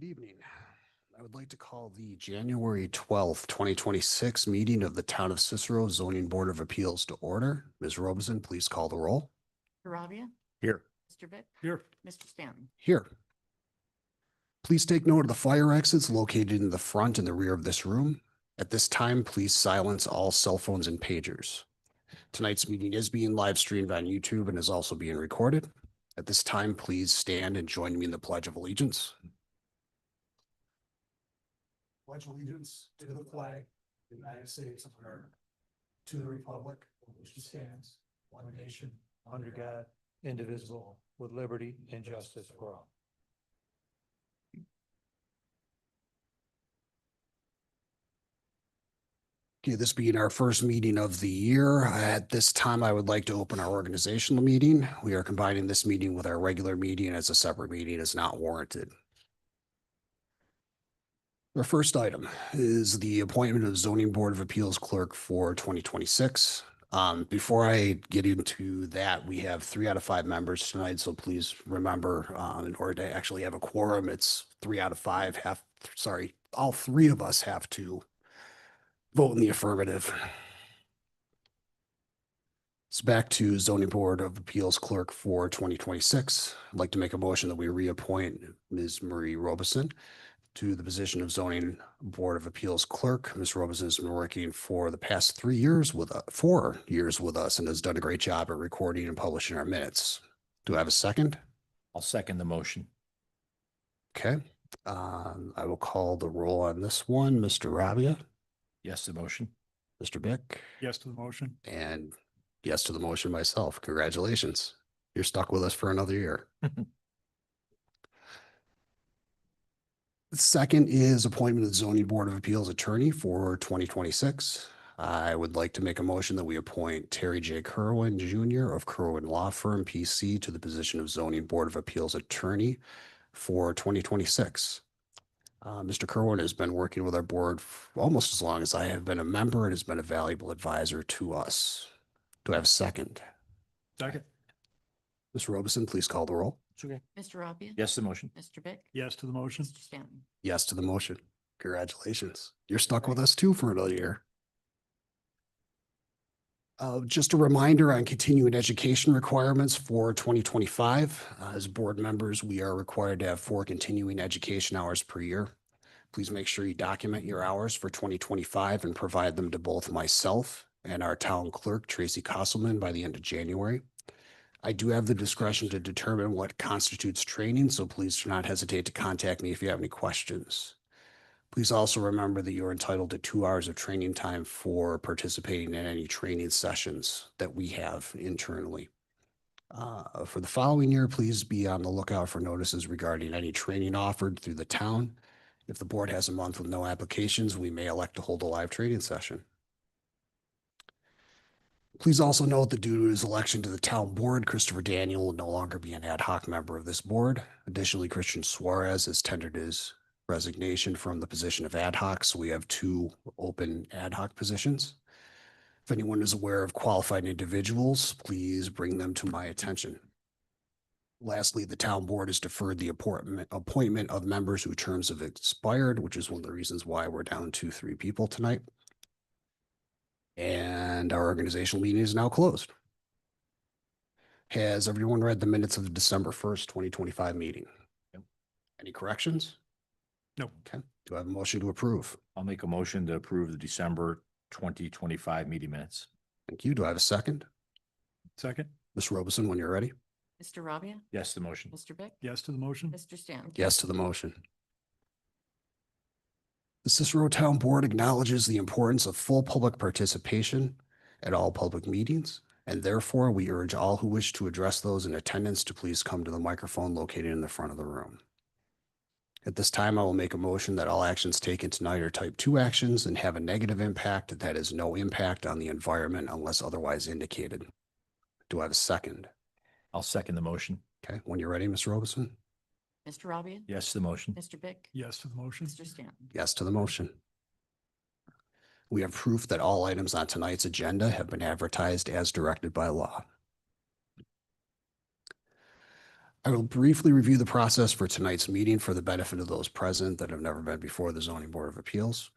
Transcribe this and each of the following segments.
Good evening. I would like to call the January 12th, 2026 meeting of the Town of Cicero Zoning Board of Appeals to order. Ms. Robeson, please call the roll. Rabia, Here. Mr. Vick, Here. Mr. Stanton. Here. Please take note of the fire exits located in the front and the rear of this room. At this time, please silence all cell phones and pagers. Tonight's meeting is being live streamed on YouTube and is also being recorded. At this time, please stand and join me in the Pledge of Allegiance. Pledge allegiance to the flag of the United States of America, to the republic for which it stands, one nation, Under God, indivisible, with liberty and justice for all. Okay, this being our first meeting of the year, at this time, I would like to open our organizational meeting. We are combining this meeting with our regular meeting as a separate meeting is not warranted. Our first item is the appointment of Zoning Board of Appeals Clerk for 2026. Before I get into that, we have 3 out of 5 members tonight, so please remember, in order to actually have a quorum, it's 3 out of 5 all 3 of us have to vote in the affirmative. It's back to Zoning Board of Appeals Clerk for 2026. I'd like to make a motion that we reappoint Ms. Marie Robeson to the position of Zoning Board of Appeals Clerk. Ms. Robeson has been working for the past 4 years with us and has done a great job at recording and publishing our minutes. Do I have a second? I'll second the motion. Okay. I will call the roll on this one. Mr. Rabia, Yes to the motion. Mr. Bick, Yes to the motion. and yes to the motion myself. Congratulations. You're stuck with us for another year. The second is appointment of Zoning Board of Appeals Attorney for 2026. I would like to make a motion that we appoint Terry J. Kerwin Jr. of Kerwin Law Firm, PC, to the position of Zoning Board of Appeals Attorney for 2026. Mr. Kerwin has been working with our board for almost as long as I have been a member and has been a valuable advisor to us. Do I have a second? Second. Ms. Robeson, please call the roll. It's okay. Mr. Rabia. Yes to the motion. Mr. Vick, Yes to the motion. Mr. Stanton. Yes to the motion. Congratulations. You're stuck with us too for another year. Just a reminder on continuing education requirements for 2025. As board members, we are required to have 4 continuing education hours per year. Please make sure you document your hours for 2025 and provide them to both myself and our town clerk, Tracy Kosselman, by the end of January. I do have the discretion to determine what constitutes training, so please do not hesitate to contact me if you have any questions. Please also remember that you're entitled to 2 hours of training time for participating in any training sessions that we have internally. For the following year, please be on the lookout for notices regarding any training offered through the town. If the board has a month with no applications, we may elect to hold a live training session. Please also note that due to his election to the town board, Christopher Daniel will no longer be an ad hoc member of this board. Additionally, Christian Suarez has tendered his resignation from the position of ad hoc, so we have 2 open ad hoc positions. If anyone is aware of qualified individuals, please bring them to my attention. Lastly, the town board has deferred the appointment of members whose terms have expired, which is one of the reasons why we're down to 3 people tonight. And our organizational meeting is now closed. Has everyone read the minutes of the December 1st, 2025 meeting? Yep. Any corrections? No. Okay. Do I have a motion to approve? I'll make a motion to approve the December 2025 meeting minutes. Thank you. Do I have a second? Second. Ms. Robeson, when you're ready. Mr. Rabia, Yes to the motion. Mr. Vick, Yes to the motion. Mr. Stanton. Yes to the motion. The Cicero Town Board acknowledges the importance of full public participation at all public meetings, and therefore we urge all who wish to address those in attendance to please come to the microphone located in the front of the room. At this time, I will make a motion that all actions taken tonight are type 2 actions and have a negative impact that has no impact on the environment unless otherwise indicated. Do I have a second? I'll second the motion. Okay, when you're ready, Ms. Robeson. Mr. Rabia, Yes to the motion. Mr. Vick, Yes to the motion. Mr. Stanton. Yes to the motion. We have proof that all items on tonight's agenda have been advertised as directed by law. I will briefly review the process for tonight's meeting for the benefit of those present that have never been before the Zoning Board of Appeals.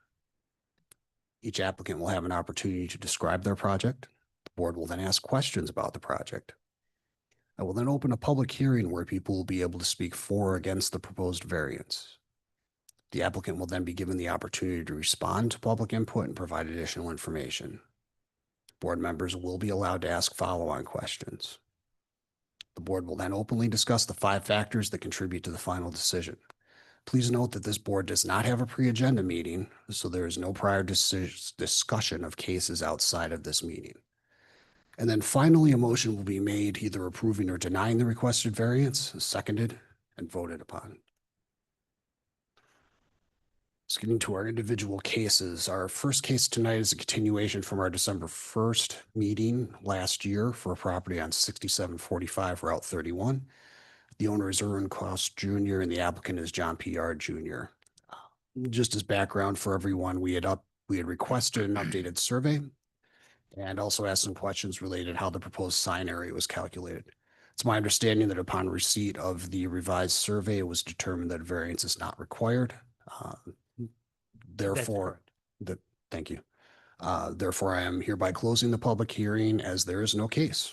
Each applicant will have an opportunity to describe their project. The board will then ask questions about the project. I will then open a public hearing where people will be able to speak for or against the proposed variance. The applicant will then be given the opportunity to respond to public input and provide additional information. Board members will be allowed to ask follow-on questions. The board will then openly discuss the 5 factors that contribute to the final decision. Please note that this board does not have a pre-agenda meeting, so there is no prior discussion of cases outside of this meeting. And then finally, a motion will be made either approving or denying the requested variance, seconded and voted upon. Let's get into our individual cases. Our first case tonight is a continuation from our December 1st meeting last year for a property on 6745 Route 31. The owner is Erwin Cost Jr. and the applicant is John P.R. Jr. Just as background for everyone, we had requested an updated survey and also asked some questions related how the proposed sign area was calculated. It's my understanding that upon receipt of the revised survey, it was determined that a variance is not required. Therefore, thank you. Therefore, I am hereby closing the public hearing as there is no case.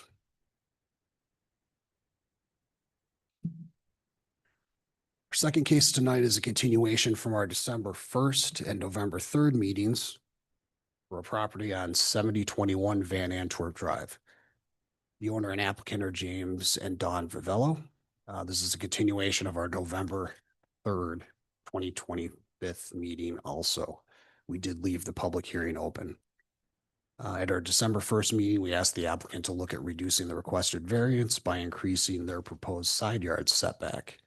Our second case tonight is a continuation from our December 1st and November 3rd meetings for a property on 7021 Van Antwerp Drive. The owner and applicant are James and Dawn Vivello. This is a continuation of our November 3rd, 2025 meeting also. We did leave the public hearing open. At our December 1st meeting, we asked the applicant to look at reducing the requested variance by increasing their proposed side yard setback.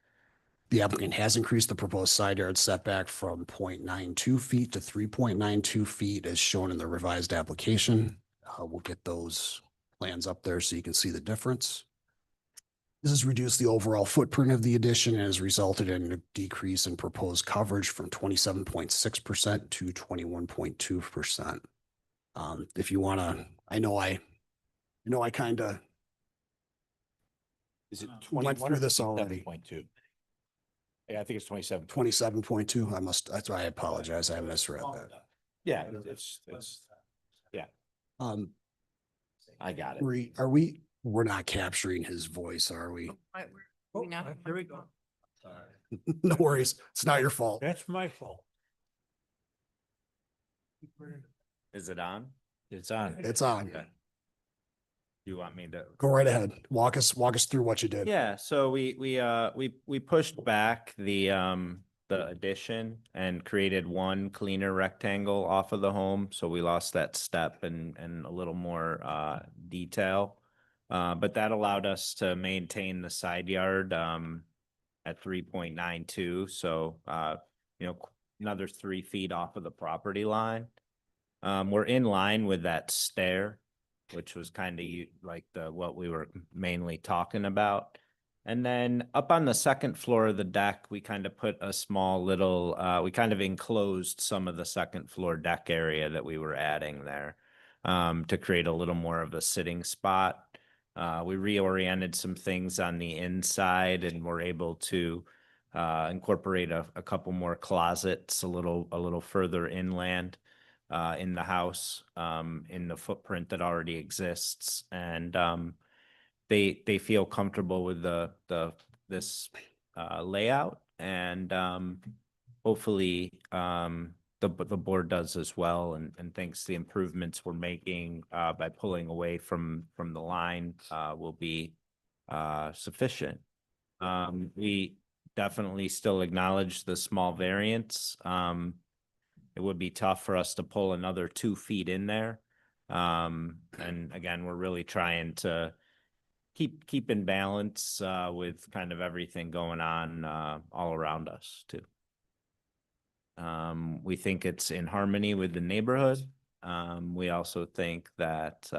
The applicant has increased the proposed side yard setback from 0.92 feet to 3.92 feet as shown in the revised application. We'll get those plans up there so you can see the difference. This has reduced the overall footprint of the addition and has resulted in a decrease in proposed coverage from 27.6% to 21.2%. If you want to, I know I kind of Is it went through this already. 27.2? Yeah, I think it's 27. 27.2. That's why I apologize. I misread that. Yeah, yeah, I got it. We're not capturing his voice, are we? There we go. No worries. It's not your fault. That's my fault. Is it on? It's on. It's on. Okay. You want me to? Go right ahead. Walk us through what you did. Yeah, so we pushed back the addition and created one cleaner rectangle off of the home. So we lost that step and a little more detail. But that allowed us to maintain the side yard at 3.92. So another 3 feet off of the property line. We're in line with that stair, which was kind of like what we were mainly talking about. And then up on the second floor of the deck, we kind of put a small little, we kind of enclosed some of the second floor deck area that we were adding there to create a little more of a sitting spot. We reoriented some things on the inside and were able to incorporate a couple more closets a little further inland in the house, in the footprint that already exists. And they feel comfortable with this layout, and hopefully the board does as well, and thinks the improvements we're making by pulling away from the line will be sufficient. We definitely still acknowledge the small variance. It would be tough for us to pull another 2 feet in there. And again, we're really trying to keep in balance with kind of everything going on all around us too. We think it's in harmony with the neighborhood. We also think that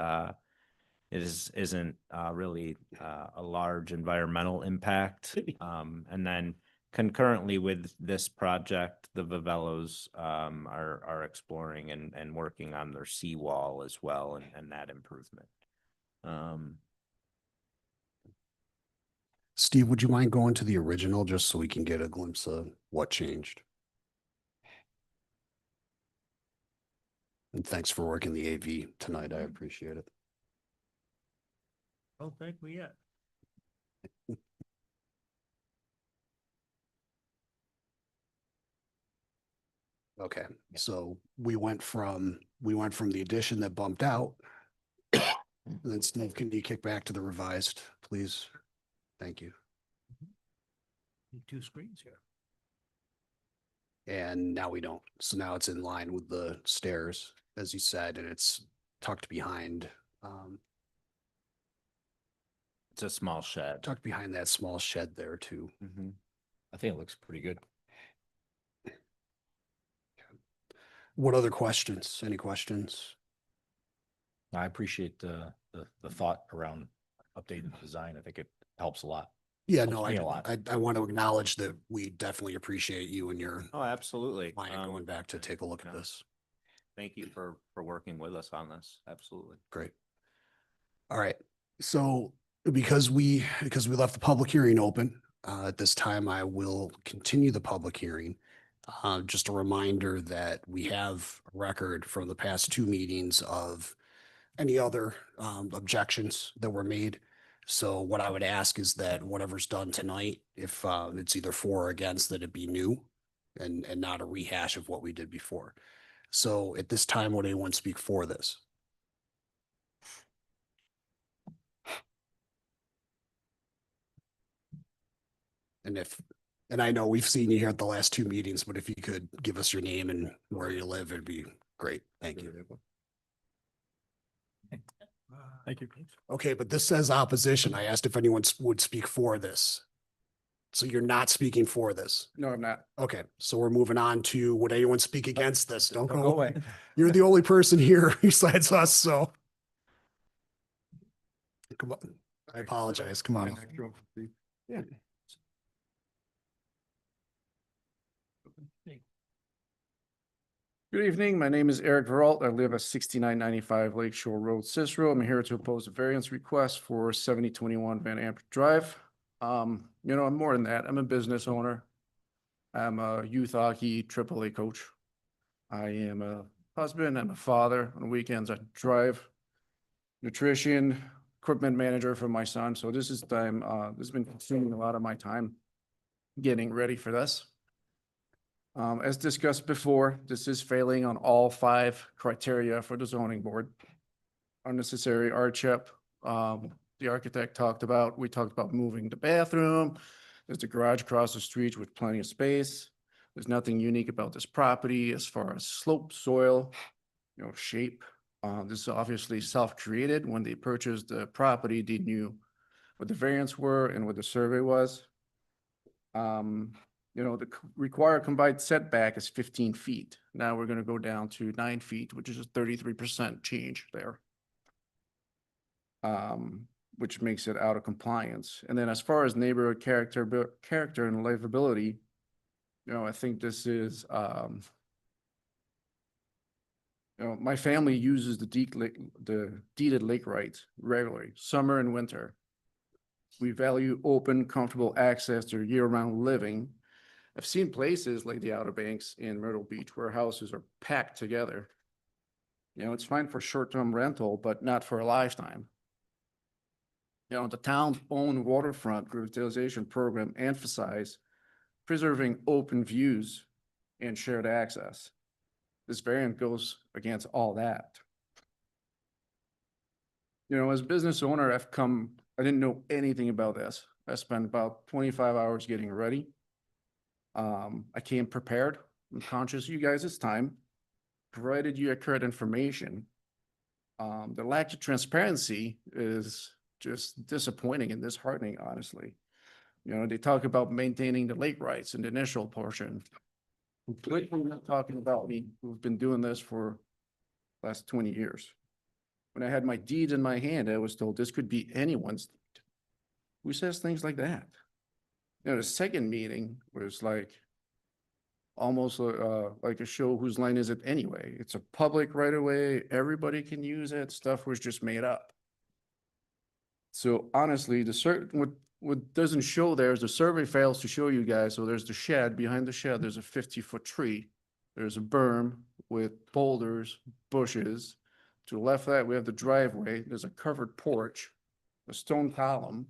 it isn't really a large environmental impact. And then concurrently with this project, the Vivellos are exploring and working on their seawall as well, and that improvement. Steve, would you mind going to the original just so we can get a glimpse of what changed? And thanks for working the AV tonight. I appreciate it. Don't thank me yet. Okay, so we went from the addition that bumped out. And then Steve, can you kick back to the revised, please? Thank you. Need two screens here. And now we don't. So now it's in line with the stairs, as you said, and it's tucked behind, It's a small shed. tucked behind that small shed there too. Mhm. I think it looks pretty good. What other questions? Any questions? I appreciate the thought around updating the design. I think it helps a lot. Yeah, Helps no, me a lot. I want to acknowledge that we definitely appreciate you and your Oh, absolutely. client going back to take a look at no. this. Thank you for working with us on this. Absolutely. Great. All right. So because we left the public hearing open, at this time, I will continue the public hearing. Just a reminder that we have a record from the past two meetings of any other objections that were made. So what I would ask is that whatever's done tonight, if it's either for or against, that it be new and not a rehash of what we did before. So at this time, would anyone speak for this? And I know we've seen you here at the last two meetings, but if you could give us your name and where you live, it'd be great. Thank you. Thank you. Okay, but this says opposition. I asked if anyone would speak for this. So you're not speaking for this. No, I'm not. Okay, so we're moving on to, would anyone speak against this? Don't Don't go go away. away. You're the only person here besides us, so. Come on, I apologize. Come on. Yeah. Good evening. My name is Eric Veralt. I live at 6995 Lake Shore Road, Cicero. I'm here to oppose a variance request for 7021 Van Amp Drive. I'm more than that. I'm a business owner. I'm a youth hockey AAA coach. I am a husband. I'm a father. On weekends, I drive, nutrition, equipment manager for my son. So this has been consuming a lot of my time getting ready for this. As discussed before, this is failing on all 5 criteria for the zoning board. Unnecessary hardship, the architect talked about, we talked about moving the bathroom. There's a garage across the street with plenty of space. There's nothing unique about this property as far as slope, soil, shape. This is obviously self-created. When they purchased the property, they knew what the variants were and what the survey was. The required combined setback is 15 feet. Now we're going to go down to 9 feet, which is a 33% change there. Which makes it out of compliance. And then as far as neighborhood character and livability, I think this is, my family uses the deeded lake rights regularly, summer and winter. We value open, comfortable access to year-round living. I've seen places like the Outer Banks in Myrtle Beach where houses are packed together. It's fine for short-term rental, but not for a lifetime. The town's own waterfront revitalization program emphasizes preserving open views and shared access. This variant goes against all that. As a business owner, I didn't know anything about this. I spent about 25 hours getting ready. I came prepared. I'm conscious of you guys' time, provided you accurate information. The lack of transparency is just disappointing and disheartening, honestly. They talk about maintaining the lake rights in the initial portion. Completely not talking about me, who've been doing this for the last 20 years. When I had my deed in my hand, I was told this could be anyone's deed. Who says things like that? The second meeting was like almost like a show whose line is it anyway? It's a public right away. Everybody can use it. Stuff was just made up. So honestly, what doesn't show there is the survey fails to show you guys. So there's the shed, behind the shed, there's a 50-foot tree. There's a berm with boulders, bushes. To the left of that, we have the driveway. There's a covered porch, a stone column.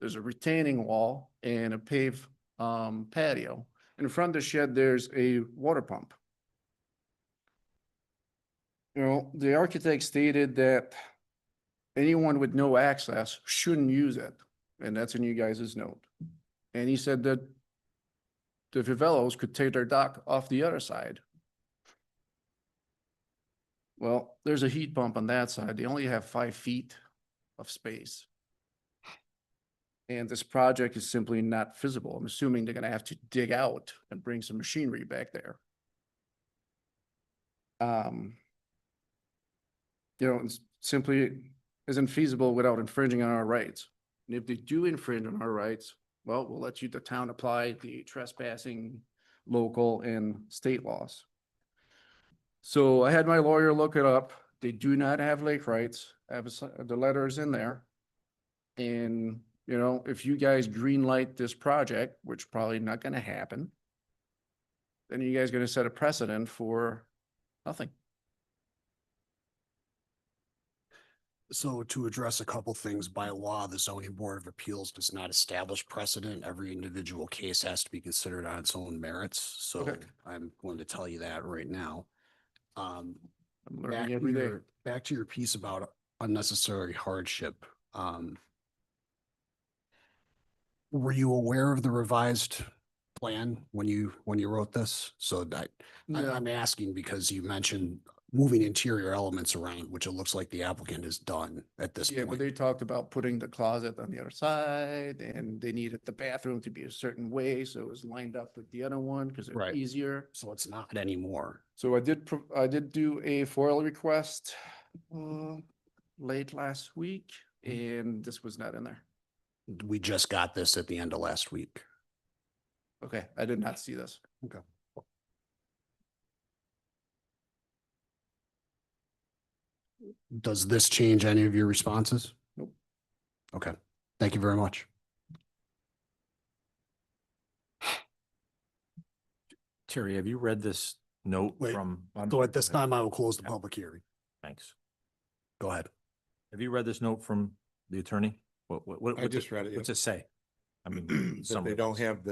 There's a retaining wall and a paved patio. In front of the shed, there's a water pump. You know, the architect stated that anyone with no access shouldn't use it, and that's in you guys' note. And he said that the Vivelos could take their dock off the other side. Well, there's a heat pump on that side. They only have 5 feet of space. And this project is simply not feasible. I'm assuming they're gonna have to dig out and bring some machinery back there. You know, it's simply isn't feasible without infringing on our rights. And if they do infringe on our rights, well, we'll let you, the town, apply the trespassing local and state laws. So I had my lawyer look it up. They do not have lake rights. The letter is in there. And, you know, if you guys green light this project, which probably not gonna happen, then you guys gonna set a precedent for nothing. So to address a couple things, by law, the zoning board of appeals does not establish precedent. Every individual case has to be considered on its own merits. So Okay. I'm going to tell you that right now. I'm Back learning to every day. back to your piece about unnecessary hardship. Were you aware of the revised plan when you wrote this? So that No. I'm asking because you mentioned moving interior elements around, which it looks like the applicant has done at this Yeah, but point. they talked about putting the closet on the other side and they needed the bathroom to be a certain way, so it was lined up with the other one because Right. it's easier. So it's not anymore. So I did do a FOIL request late last week, and this was not in there. We just got this at the end of last week. Okay, I did not see this. Okay. Does this change any of your responses? Nope. Okay, thank you very much. Terry, have you read this note Wait, from? I'm So sorry, at this go ahead. time, I will close the Yeah. public hearing. Thanks. Go ahead. Have you read this note from the attorney? What, I what's just read it, What's it say? I mean, that summary. they don't have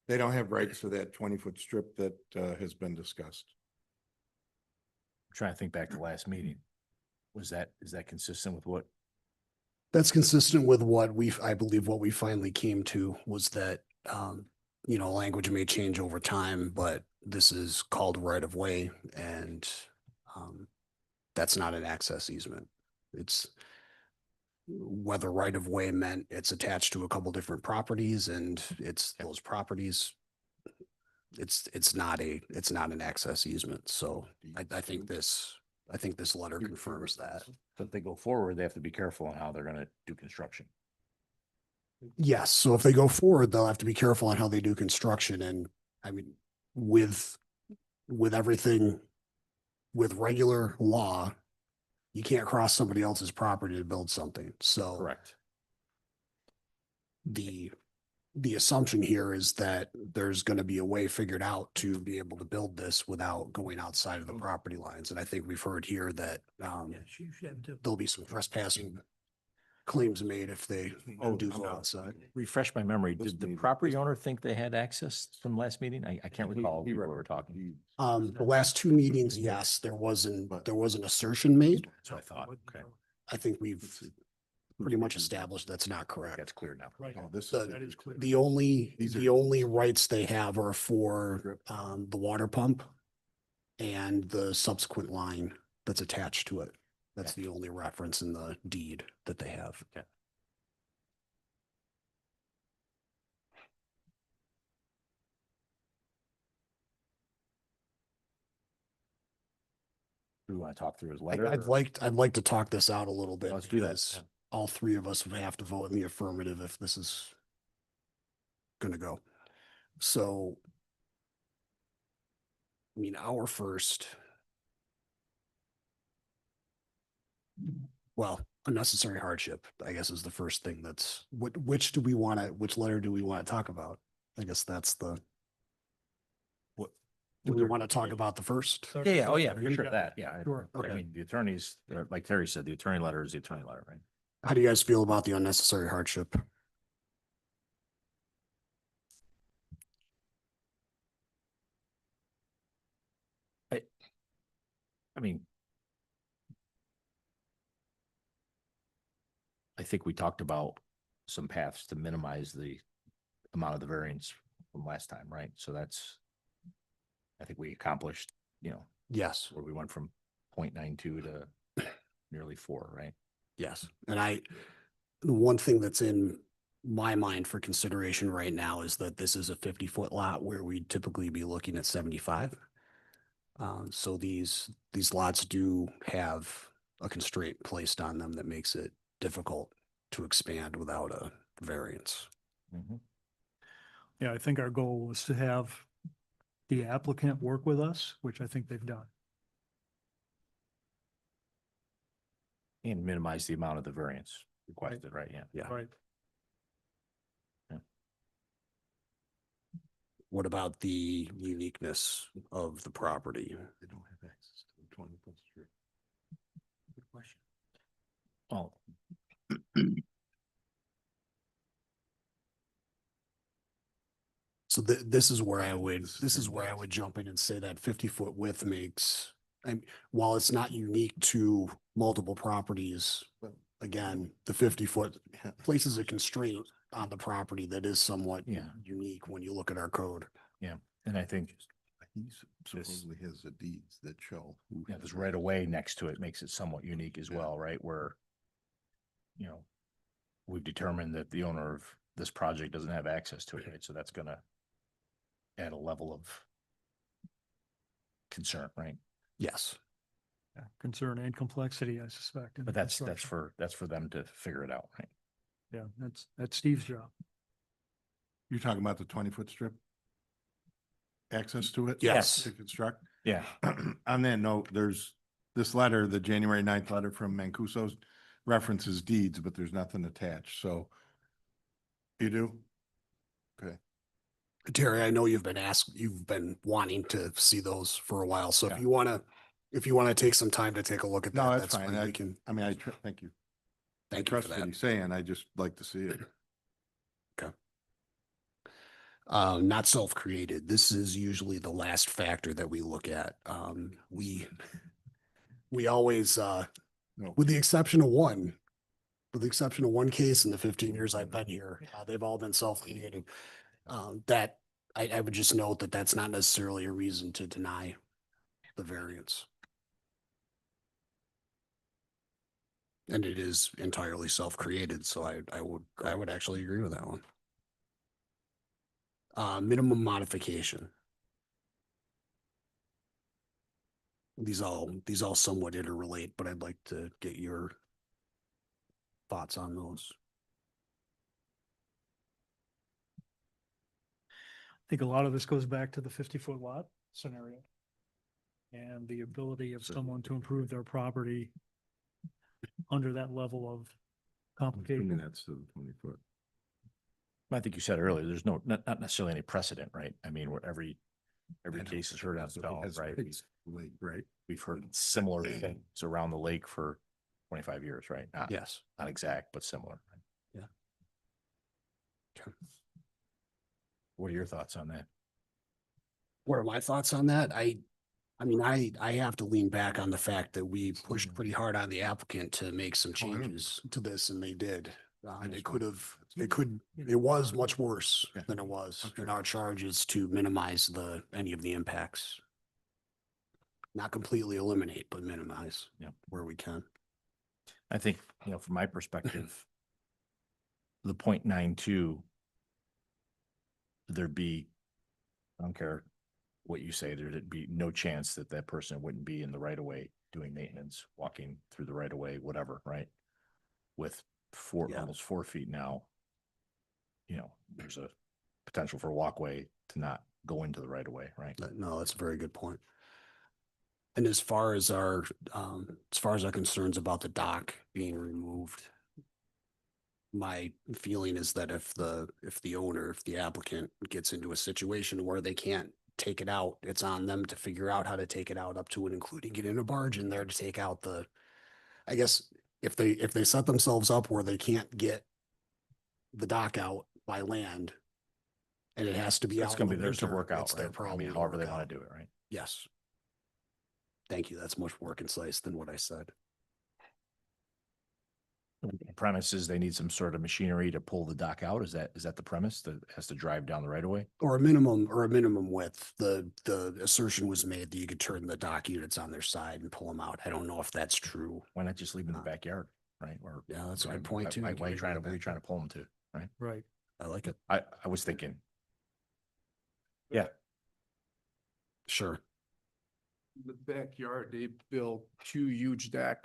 they don't have rights for that 20-foot strip that has been discussed. I'm trying to think back to last meeting. Is that consistent with what? That's consistent with what I believe what we finally came to was that, language may change over time, but this is called right of way and, that's not an access easement. It's whether right of way meant it's attached to a couple different properties and it's those properties. It's not an access easement. So I think this letter confirms that. So if they go forward, they have to be careful on how they're gonna do construction. Yes, so if they go forward, they'll have to be careful on how they do construction and I mean, with everything, with regular law, you can't cross somebody else's property to build something. So Correct. the assumption here is that there's going to be a way figured out to be able to build this without going outside of the property lines. And I think we've heard here that there'll be some trespassing claims made if they do go outside. Refresh my memory. This Did the meeting- property owner think they had access from last meeting? I can't recall. He What we were talking. The last two meetings, yes, there was an assertion made. So I thought, okay, I think we've pretty much established that's not correct. that's clear now. Oh, this The- is The only, These the are- only rights they have are for, the water pump and the subsequent line that's attached to it. That's the only reference in the deed that they have. Okay. Do we want to talk through his letter? I'd or- like to talk this out a little bit. Let's do that. because All three of us would have to vote in the affirmative if this is gonna go. So I mean, Unnecessary hardship, I guess, is the first thing that's, which letter do we want to talk about? I guess that's the. What, do we want to talk about the first? Yeah, yeah, oh, yeah, for sure, that, yeah. Sure. I mean, the attorneys, like Terry said, the attorney letter is the attorney letter, right? How do you guys feel about the unnecessary hardship? I mean, I think we talked about some paths to minimize the amount of the variance from last time, right? So that's, I think we accomplished, Yes, where we went from 0.92 to nearly 4, right? yes. And the one thing that's in my mind for consideration right now is that this is a 50-foot lot where we'd typically be looking at 75. So these lots do have a constraint placed on them that makes it difficult to expand without a variance. Mhm. Yeah, I think our goal was to have the applicant work with us, which I think they've done. And minimize the amount of the variance requested, right? Yeah. Yeah. Right. What about the uniqueness of the property? They don't have access to the 20-foot strip. Good question. Well, So this is where I would, This is this is where I would jump in and say that 50-foot width makes, and while it's not unique to multiple properties, But again, the 50-foot places a constraint on the property that is somewhat Yeah. unique when you look at our code. and I think, he supposedly has the deeds that show. who yeah, has there's the right away next to it makes it somewhat unique as Yeah. well, right? Where, we've determined that the owner of this project doesn't have access to it, right? So that's gonna add a level of concern, right? Yes. Yeah, concern and complexity, I suspect. in But the that's construction. for them to figure it out, right? Yeah, that's Steve's job. You're talking about the 20-foot strip? Access to it? Yes. To construct? Yeah. On that note, there's this letter, the January 9th letter from Mancuso's references deeds, but there's nothing attached, so. You do? Okay. Terry, I know you've been wanting to see those for a while. So Yeah. if you want to take some time to take a look at No, that, that's fine. fine. We can, I mean, thank you. I thank you for trust what that. he's saying. I just like to see it. Not self-created. This is usually the last factor that we look at. We always, No. with the exception of one case in the 15 years I've been here, they've all been self-created. That I would just note that that's not necessarily a reason to deny the variance. And it is entirely self-created, so I would actually agree with that one. Minimum modification. These all somewhat interrelate, but I'd like to get your thoughts on those. I think a lot of this goes back to the 50-foot lot scenario. And the ability of someone to improve their property under that level of complication. That's the 20-foot. I think you said earlier, there's not necessarily any precedent, right? I mean, where every case is heard on its own, right? Right. We've heard similar things around the lake for 25 years, right? Yes. Not exact, but similar. Yeah. Okay. What are your thoughts on that? What are my thoughts on that? I mean, I have to lean back on the fact that we pushed pretty hard on the applicant to make some Oh, I know. changes to this, and they did. And it was much worse than it was. And our charge is to minimize any of the impacts. Not completely eliminate, but minimize. Yeah. Where we can. I think, from my perspective, the 0.92, there'd be, I don't care what you say, there'd be no chance that that person wouldn't be in the right of way doing maintenance, walking through the right of way, whatever, right? With Yeah. almost 4 feet now, there's a potential for a walkway to not go into the right of way, right? No, that's a very good point. And as far as our concerns about the dock being removed, my feeling is that if the owner, if the applicant gets into a situation where they can't take it out, it's on them to figure out how to take it out up to and including getting a barge in there to take out I guess if they set themselves up where they can't get the dock out by land and it has to be It's out gonna in be the theirs to winter, work out, it's their right? I problem. mean, to however they work want out. to do it, right? Yes. Thank you. That's much more concise than what I said. Premises, they need some sort of machinery to pull the dock out. Is that the premise that has to drive down the right of way? Or a minimum width. The assertion was made that you could turn the dock units on their side and pull them out. I don't know if that's true. Why not just leave them in the backyard, right? Or Yeah, that's a why- good point too. Why You are you can trying to, leave it where are you back trying there. to pull them to, right? Right. I like it. I was thinking, Sure. The backyard, they built two huge deck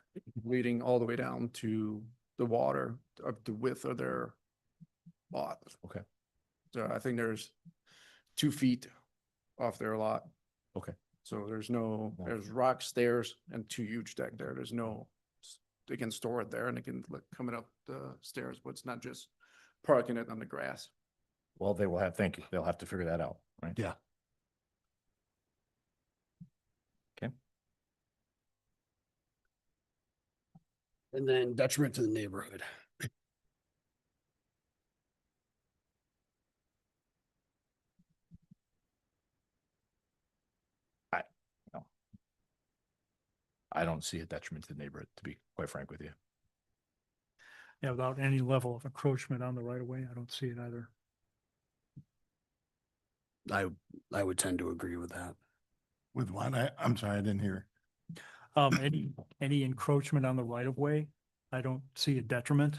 leading all the way down to the water, up the width of their lot. Okay. So I think there's 2 feet off their lot. Okay. So there's Well- there's rock stairs and two huge deck there. There's no, they can store it there and they can like coming up the stairs, but it's not just parking it on the grass. well, they will have, thank you. They'll have to figure that out, right? Yeah. Okay. And then detriment to the neighborhood. I don't see a detriment to the neighborhood, to be quite frank with you. Yeah, without any level of encroachment on the right of way, I don't see it either. I would tend to agree with that. With what? I'm sorry, I didn't hear. Any encroachment on the right of way, I don't see a detriment.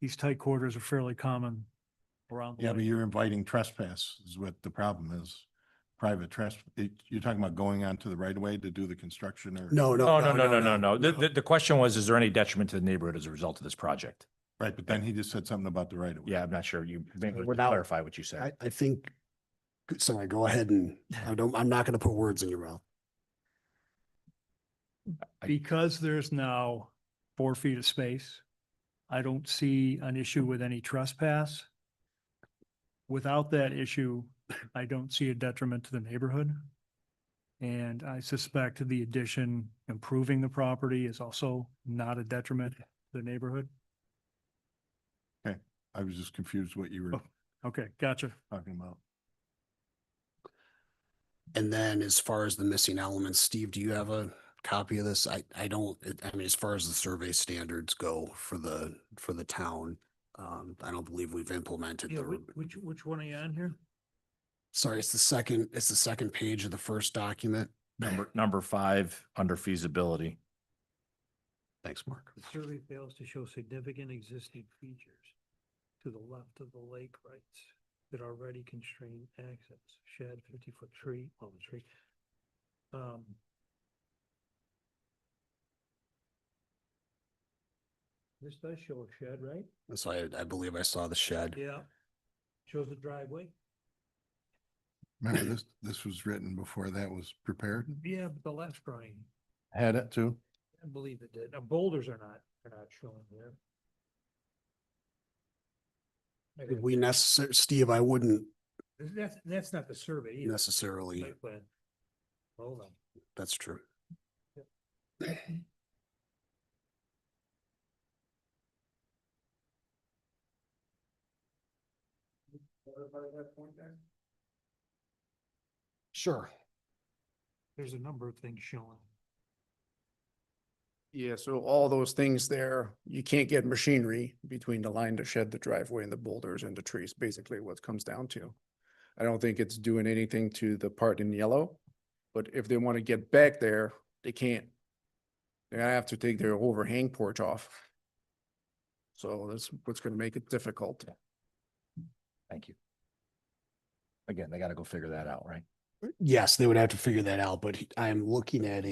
These tight quarters are fairly common around. the Yeah, but lake. you're inviting trespass is what the problem is. Private you're talking about going onto the right of way to do the construction or? No. The question was, is there any detriment to the neighborhood as a result of this project? Right, but then he just said something about the right of way. Yeah, I'm not sure. You maybe Without- clarify what you said. I think, sorry, go ahead and I'm not going to put words in your mouth. Because there's now 4 feet of space, I don't see an issue with any trespass. Without that issue, I don't see a detriment to the neighborhood. And I suspect the addition improving the property is also not a detriment to the neighborhood. I was just confused what you were Okay, gotcha. talking about. And then as far as the missing elements, Steve, do you have a copy of this? I don't, I mean, as far as the survey standards go for the town, I don't believe we've implemented Yeah, the, which one are you on here? sorry, it's the second page of the first document. Number 5, under feasibility. Thanks, Mark. The survey fails to show significant existing features to the left of the lake rights that already constrain access. Shed, 50-foot tree, tree. This does show a shed, right? So I believe I saw the shed. Yeah. Shows the driveway. Remember this was written before that was prepared? Yeah, but the last drawing, Had it too? I believe it did. Boulders are not showing there. We Steve, I wouldn't That's not the survey either. necessarily, Site plan. Hold on. that's true. Sure. There's a number of things showing. Yeah, so all those things there, you can't get machinery between the line to shed the driveway and the boulders and the trees, basically what it comes down to. I don't think it's doing anything to the part in yellow, but if they want to get back there, they can't. They're gonna have to take their overhang porch off. So that's what's gonna make it difficult. Thank you. Again, they got to go figure that out, right? Yes, they would have to figure that out, but I'm looking at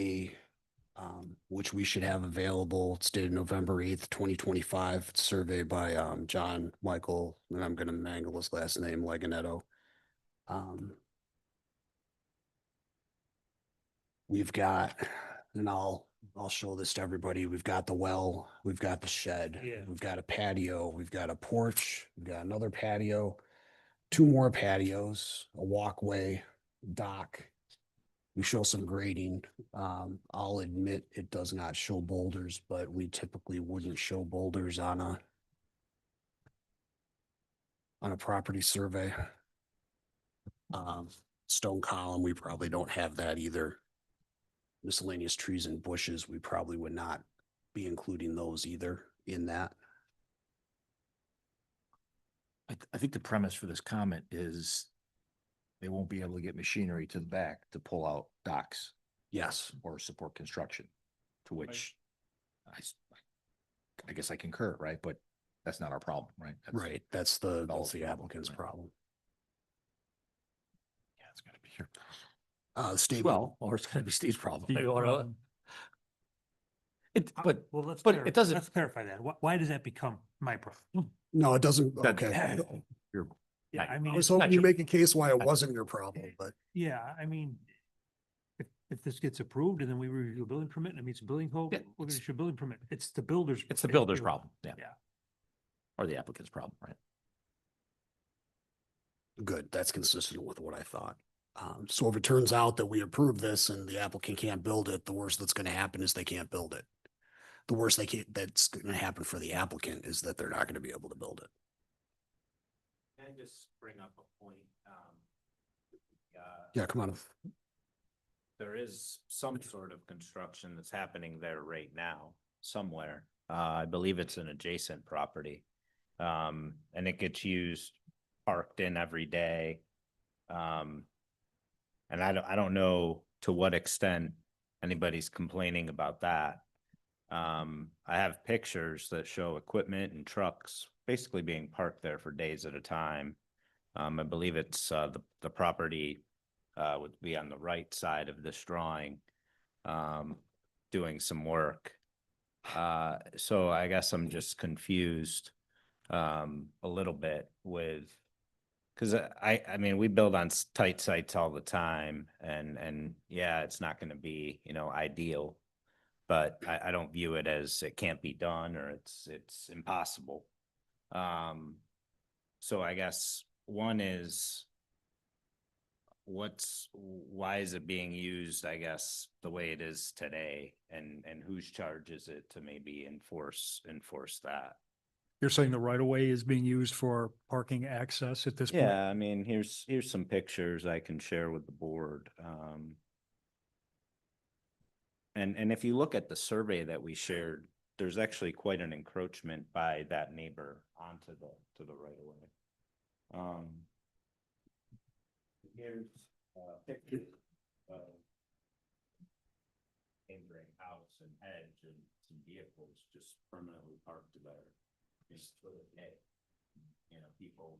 which we should have available. It's dated November 8th, 2025. It's survey by John Michael, and I'm gonna mangle his last name, Leganetto. we've got, and I'll show this to everybody. We've got the well, we've got the shed, Yeah. we've got a patio, we've got a porch, we've got another patio, two more patios, a walkway, dock. We show some grading. I'll admit it does not show boulders, but we typically wouldn't show boulders on a property survey. Stone column, we probably don't have that either. Miscellaneous trees and bushes, we probably would not be including those either in that. I think the premise for this comment is they won't be able to get machinery to the back to pull out docks Yes, or support construction, to which I guess I concur, right? But that's not our problem, right? That's- right. That's the Development, applicant's right. problem. Yeah, it's gotta be here. State. Well, or it's gonna be Steve's problem. Yeah, well, But Well, let's, but it doesn't- let's clarify that. Why does that become my problem? No, it doesn't. That- Okay. you're, Yeah, I mean, I was it's- hoping you make a case why it wasn't your problem, but yeah, I mean, if this gets approved and then we review a building permit and it meets a building code, Yeah, we're gonna it's- issue a building permit. It's the builder's. it's the issue. builder's problem, yeah. Yeah. Or the applicant's problem, right? good. That's consistent with what I thought. So if it turns out that we approve this and the applicant can't build it, the worst that's going to happen is they can't build it. The worst that's going to happen for the applicant is that they're not going to be able to build it. Can I just bring up a point? Yeah, come on. There is some sort of construction that's happening there right now somewhere. I believe it's an adjacent property. And it gets used, parked in every day. And I don't know to what extent anybody's complaining about that. I have pictures that show equipment and trucks basically being parked there for days at a time. I believe it's the property would be on the right side of this drawing, doing some work. So I guess I'm just confused a little bit with, because I mean, we build on tight sites all the time, and yeah, it's not going to be, ideal, but I don't view it as it can't be done or it's impossible. So I guess one is, why is it being used, I guess, the way it is today, and whose charge is it to maybe enforce that? You're saying the right of way is being used for parking access at this point? Yeah, I mean, here's some pictures I can share with the board. And if you look at the survey that we shared, there's actually quite an encroachment by that neighbor onto the right of way. Here's picture of neighboring house and hedge and some vehicles just permanently parked there. Just for the day. People.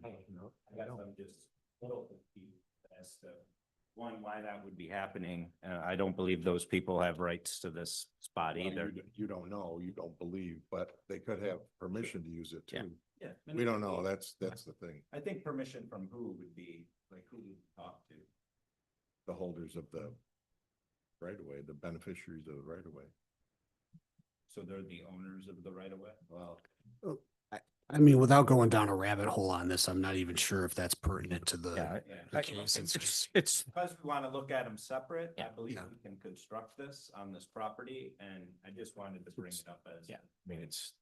I guess I'm just a little confused as to, one, why that would be happening. I don't believe those people have rights to this spot Well, either. You don't know, you don't believe, but they could have permission to use it Yeah. too. Yeah. We don't know, that's the thing, I think permission from who would be, like, who would talk to? the holders of the right of way, the beneficiaries of the right of way. So they're the owners of the right of way? Well, I mean, without going down a rabbit hole on this, I'm not even sure if that's pertinent to Yeah, the case. It's just, it's, Because we want to look at them separate, I Yeah. believe Yeah. we can construct this on this property, and I just wanted to bring it up as. yeah, I mean, it's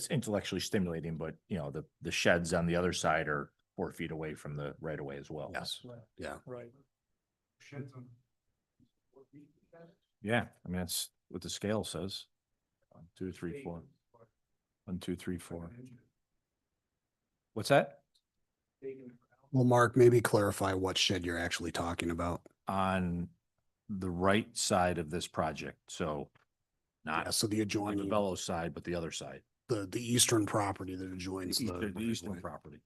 intellectually stimulating, but the sheds on the other side are 4 feet away from the right of way as well. yes, yeah. Right. Yeah, I mean, that's what the scale says. 1, 2, 3, 4. 1, 2, 3, 4. What's that? Well, Mark, maybe clarify what shed you're actually talking about. On the right side of this project, so Yeah, not so the on the adjoining, Bellows side, but the other side. the eastern property that adjoins The the. eastern property.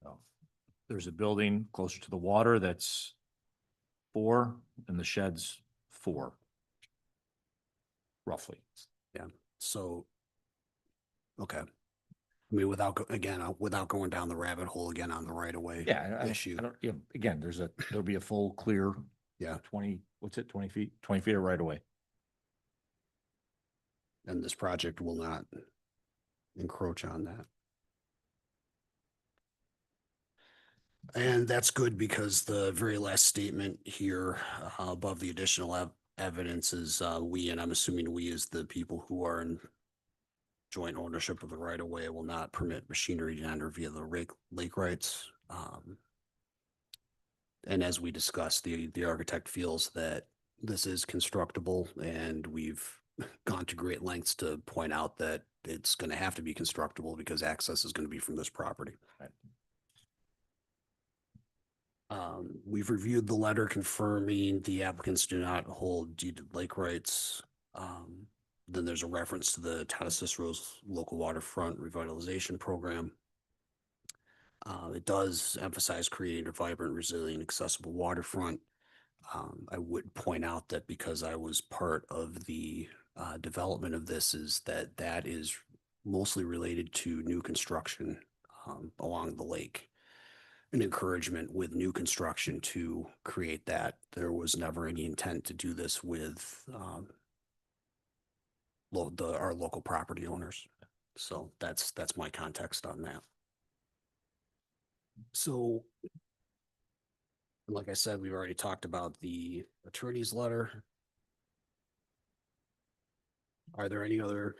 So, there's a building closer to the water that's 4 and the shed's 4. Roughly. So, okay. I mean, without going down the rabbit hole again on the right of way. Yeah, Issue. I don't, again, there'll be a full, clear Yeah. 20, what's it, 20 feet? 20 feet of right away. And this project will not encroach on that. And that's good because the very last statement here above the additional evidence is we, and I'm assuming we as the people who are in joint ownership of the right of way will not permit machinery to enter via the lake rights. And as we discussed, the architect feels that this is constructible, and we've gone to great lengths to point out that it's going to have to be constructible because access is going to be from this property. Right. We've reviewed the letter confirming the applicants do not hold deeded lake rights. Then there's a reference to the town of Cicero's local waterfront revitalization program. It does emphasize creating a vibrant, resilient, accessible waterfront. I would point out that because I was part of the development of this, is that is mostly related to new construction along the lake. An encouragement with new construction to create that. There was never any intent to do this with our local property owners. So that's my context on that. So, like I said, we've already talked about the attorney's letter. Are there any other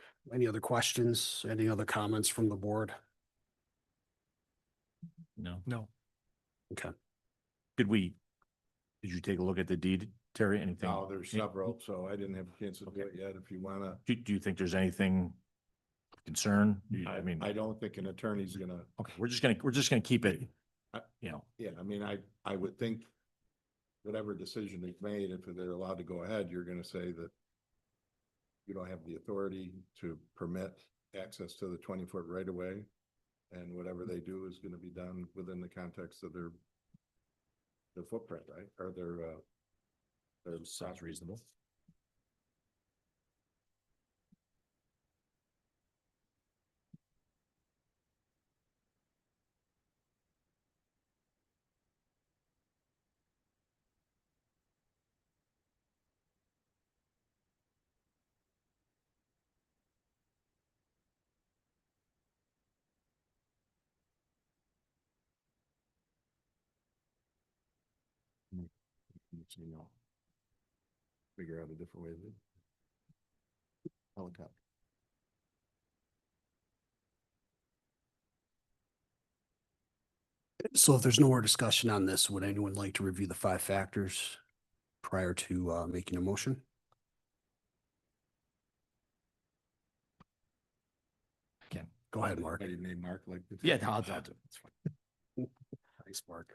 questions, any other comments from the board? No. No. Okay. Did you take a look at the deed, Terry? Anything? No, there's several, so I didn't have a chance to do it yet. If you wanna, Do you think there's anything of concern? I mean, I don't think an attorney's gonna, okay, we're just gonna keep it, you know, yeah, I mean, I would think whatever decision they've made, if they're allowed to go ahead, you're gonna say that you don't have the authority to permit access to the 20-foot right of way. And whatever they do is gonna be done within the context of their footprint, right? Or their sounds reasonable. you know, figure out a different way to do it. Helicopter. So if there's no more discussion on this, would anyone like to review the 5 factors prior to making a motion? Again. Go ahead, Mark. I didn't name Mark like this. Yeah, no, I'll do it. It's fine. Thanks, Mark.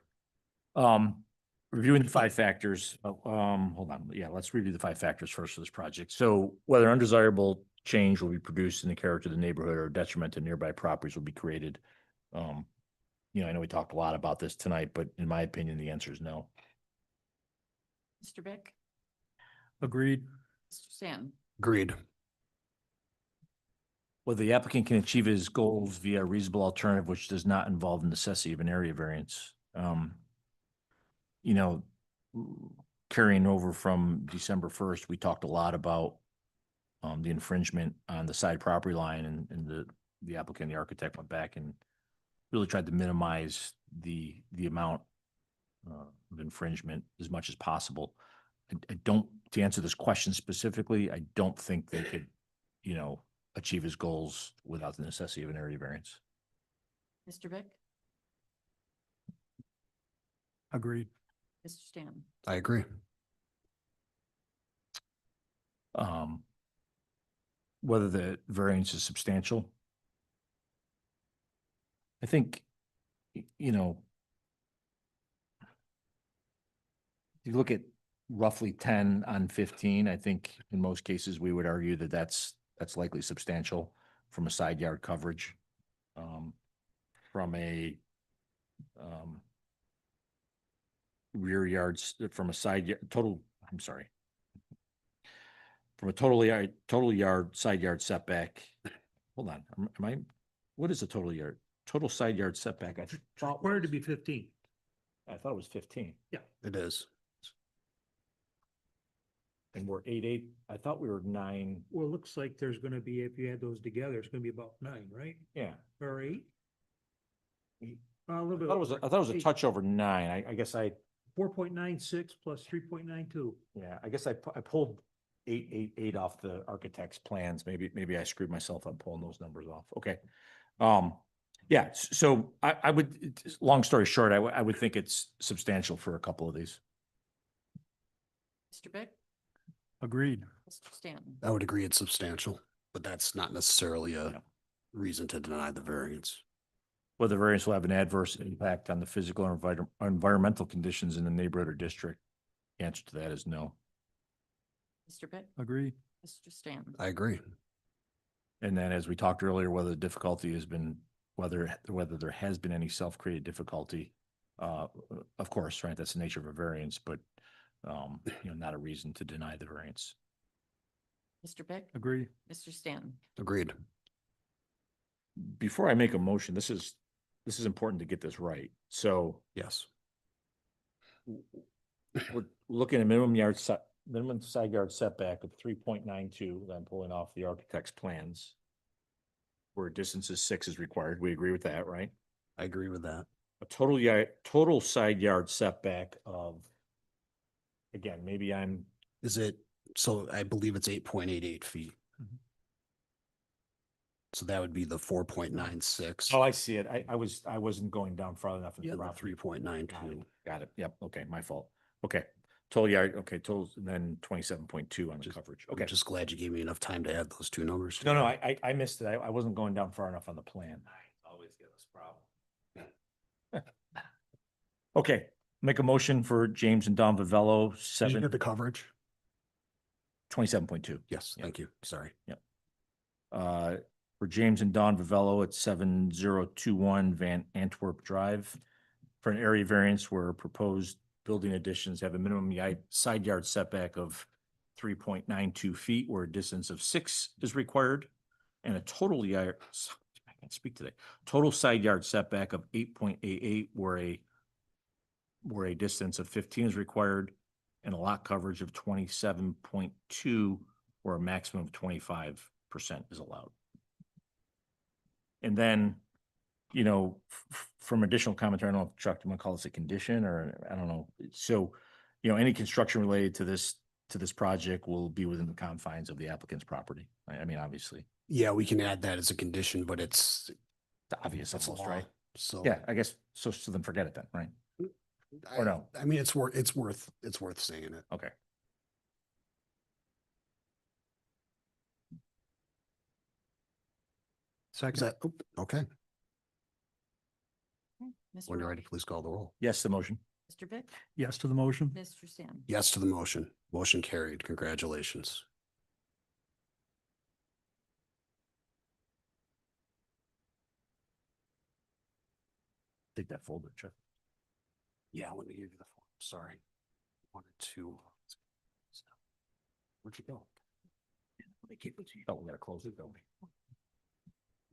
Reviewing the 5 factors, hold on, yeah, let's review the 5 factors first for this project. So whether undesirable change will be produced in the character of the neighborhood or detriment to nearby properties will be created. You know, I know we talked a lot about this tonight, but in my opinion, the answer is no. Mr. Bick, Agreed. Mr. Stanton, Agreed. Whether the applicant can achieve his goals via a reasonable alternative, which does not involve the necessity of an area variance. You know, carrying over from December 1st, we talked a lot about the infringement on the side property line, and the applicant, the architect went back and really tried to minimize the amount of infringement as much as possible. I don't, to answer this question specifically, I don't think they could, you know, achieve his goals without the necessity of an area variance. Mr. Bick, Agreed. Mr. Stanton, I agree. Whether the variance is substantial. I think, you know, if you look at roughly 10 on 15, I think in most cases, we would argue that that's likely substantial from a side yard coverage. From a rear yards, from a side yard, I'm sorry. From a total yard, side yard setback. Hold on, what is a total side yard setback? I thought Required to be 15. I thought it was 15. It is. And we're 8.8, I thought we were 9, Well, it looks like there's gonna be, if you add those together, it's gonna be about 9, right? yeah. Or 8? A I little bit. thought it was a touch over 9, I guess 4.96 plus 3.92. yeah, I guess I pulled 888 off the architect's plans, maybe I screwed myself up pulling those numbers off, okay. Yeah, so I would, long story short, I would think it's substantial for a couple of these. Mr. Beck? Agreed. Mr. Stanton? I would agree it's substantial, but that's not necessarily Yeah. a reason to deny the variance. Whether variance will have an adverse impact on the physical or environmental conditions in the neighborhood or district. The answer to that is no. Mr. Beck? Agreed. Mr. Stanton? I agree. And then as we talked earlier, whether the difficulty has been, whether there has been any self-created difficulty, of course, right, that's the nature of a variance, but not a reason to deny the variance. Mr. Beck? Agreed. Mr. Stanton? Agreed. Before I make a motion, this is important to get this right. So Yes. we're looking at minimum side yard setback of 3.92 that I'm pulling off the architect's plans. Where distance is 6 is required. We agree with that, right? I agree with that. A total side yard setback of, again, maybe I'm, Is it, so I believe it's 8.88 feet. Mhm. So that would be the 4.96. oh, I see it. I wasn't going down far enough. Yeah, the Got it. 3.92. Got it. Yep. Okay. My fault. Okay. Total yard. Okay. Total, and then 27.2 on the coverage. Okay. I'm just glad you gave me enough time to add those two numbers. No, I missed it. I wasn't going down far enough on the plan. Always get this problem. Okay. Make a motion for James and Don Vivello, Did you get the coverage? 27.2. Yes, Yeah. thank you. Sorry. For James and Don Vivello at 7021 Van Antwerp Drive for an area variance where proposed building additions have a minimum side yard setback of 3.92 feet where a distance of 6 is required and a total yard, I can't speak today, total side yard setback of 8.88 where a distance of 15 is required and a lot coverage of 27.2 where a maximum of 25% is allowed. And then, from additional commentary, I don't know if Chuck, do you want to call this a condition or I don't know. So, any construction related to this project will be within the confines of the applicant's property. I mean, obviously, Yeah, we can add that as a condition, but it's obvious, that's almost, law. right? So Yeah, I guess, so then forget it then, right? or no? I mean, it's worth saying it. Okay. Is Second. that, okay. Mr. When you're Roll? ready, please call the roll. Yes, the motion. Mr. Beck? Yes to the motion. Mr. Stanton? Yes to the motion. Motion carried. Congratulations. Take that folder, Chuck. Yeah, let me give you the form. Sorry. Wanted to. Where'd you go? Oh, we gotta close it, don't we?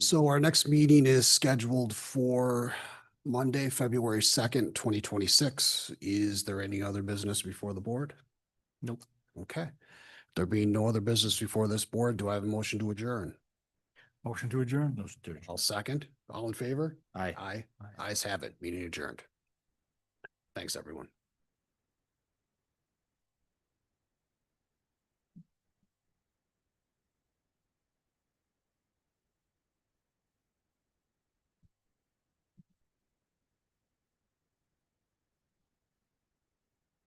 So our next meeting is scheduled for Monday, February 2nd, 2026. Is there any other business before the board? Nope. Okay. There being no other business before this board, do I have a motion to adjourn? Motion to adjourn. Those two. I'll second. All in favor? Aye. Aye. Ayes have it. Meeting adjourned. Thanks, everyone.